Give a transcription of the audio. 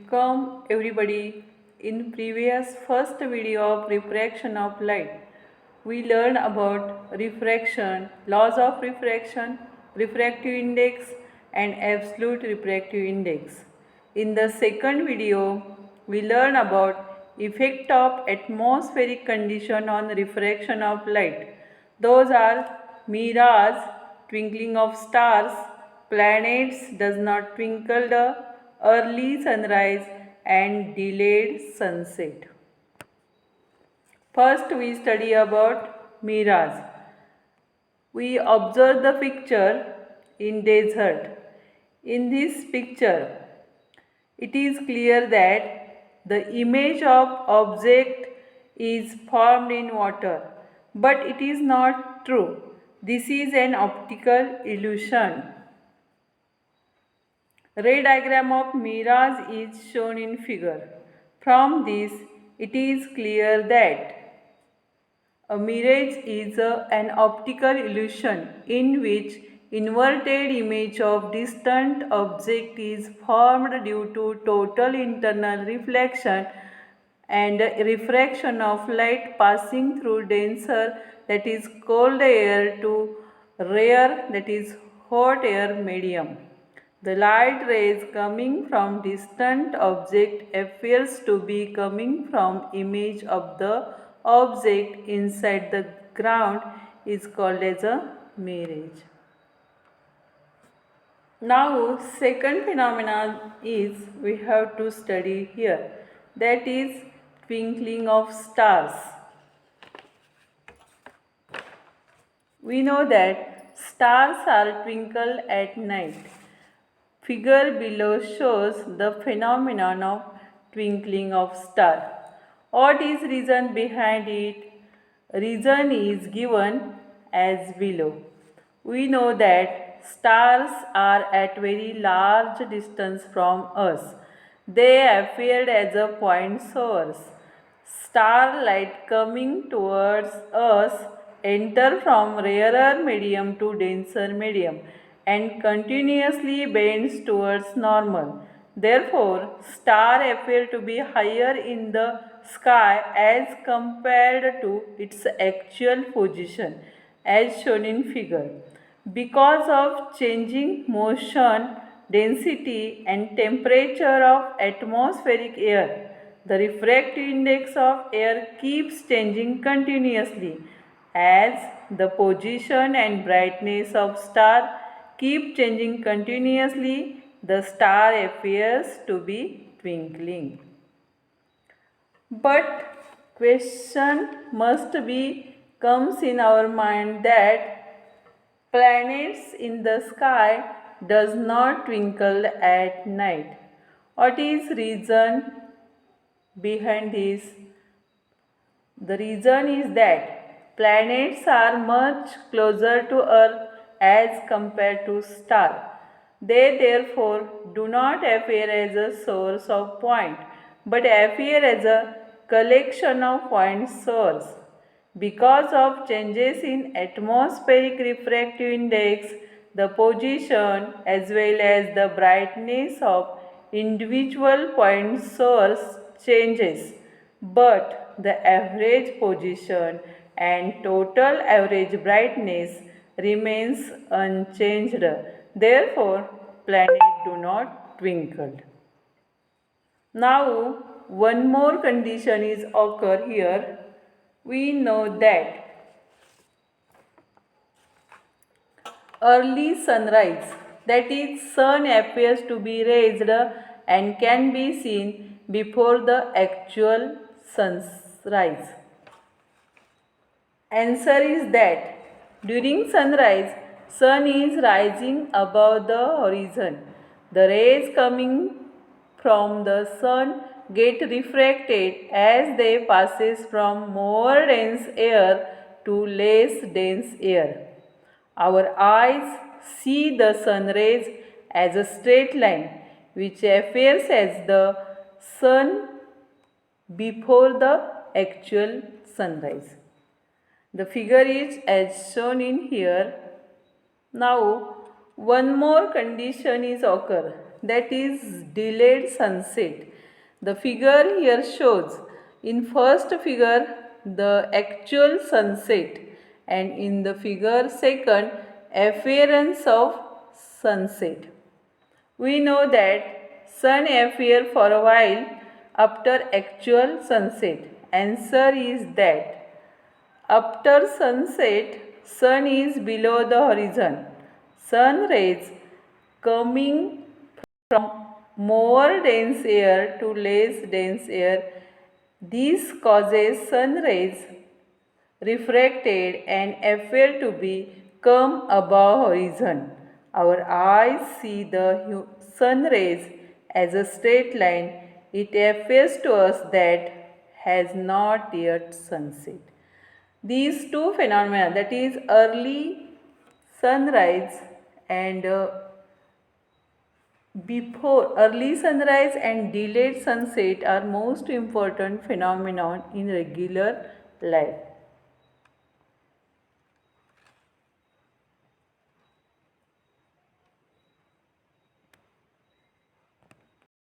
Welcome everybody. In previous first video of refraction of light, we learned about refraction, laws of refraction, refractive index and absolute refractive index. In the second video, we learned about effect of atmospheric condition on refraction of light. Those are mirage, twinkling of stars, planets does not twinkle, the early sunrise and delayed sunset. First we study about mirage. We observe the picture in desert. In this picture, it is clear that the image of object is formed in water, but it is not true. This is an optical illusion. Ray diagram of mirage is shown in figure. From this, it is clear that a mirage is an optical illusion in which inverted image of distant object is formed due to total internal reflection and refraction of light passing through denser, that is cold air, to rare, that is hot air medium. The light rays coming from distant object appears to be coming from image of the object inside the ground is called as a mirage. Now second phenomenon is we have to study here, that is twinkling of stars. We know that stars are twinkle at night. Figure below shows the phenomenon of twinkling of star. What is reason behind it? Reason is given as below. We know that stars are at very large distance from us. They appeared as a point source. Starlight coming towards us enter from rarer medium to denser medium and continuously bends towards normal. Therefore, star appear to be higher in the sky as compared to its actual position as shown in figure. Because of changing motion, density and temperature of atmospheric air, the refractive index of air keeps changing continuously as the position and brightness of star keep changing continuously. The star appears to be twinkling. But question must be comes in our mind that planets in the sky does not twinkle at night. What is reason behind this? The reason is that planets are much closer to Earth as compared to stars. They therefore do not appear as a source of point, but appear as a collection of point source. Because of changes in atmospheric refractive index, the position as well as the brightness of individual point source changes, but the average position and total average brightness remains unchanged. Therefore, planets do not twinkle. Now, one more condition is occur here. We know that early sunrise, that is sun appears to be raised and can be seen before the actual sunrise. Answer is that during sunrise, sun is rising above the horizon. The rays coming from the sun get refracted as they passes from more dense air to less dense air. Our eyes see the sun rays as a straight line which appears as the sun before the actual sunrise. The figure is as shown in here. Now, one more condition is occur, that is delayed sunset. The figure here shows in first figure the actual sunset and in the figure second appearance of sunset. We know that sun appear for a while after actual sunset. Answer is that after sunset, sun is below the horizon. Sun rays coming from more dense air to less dense air. This causes sun rays refracted and appear to be come above horizon. Our eyes see the sun rays as a straight line. It appears to us that has not yet sunset. These two phenomena, that is early sunrise and before early sunrise and delayed sunset, are most important phenomenon in regular life.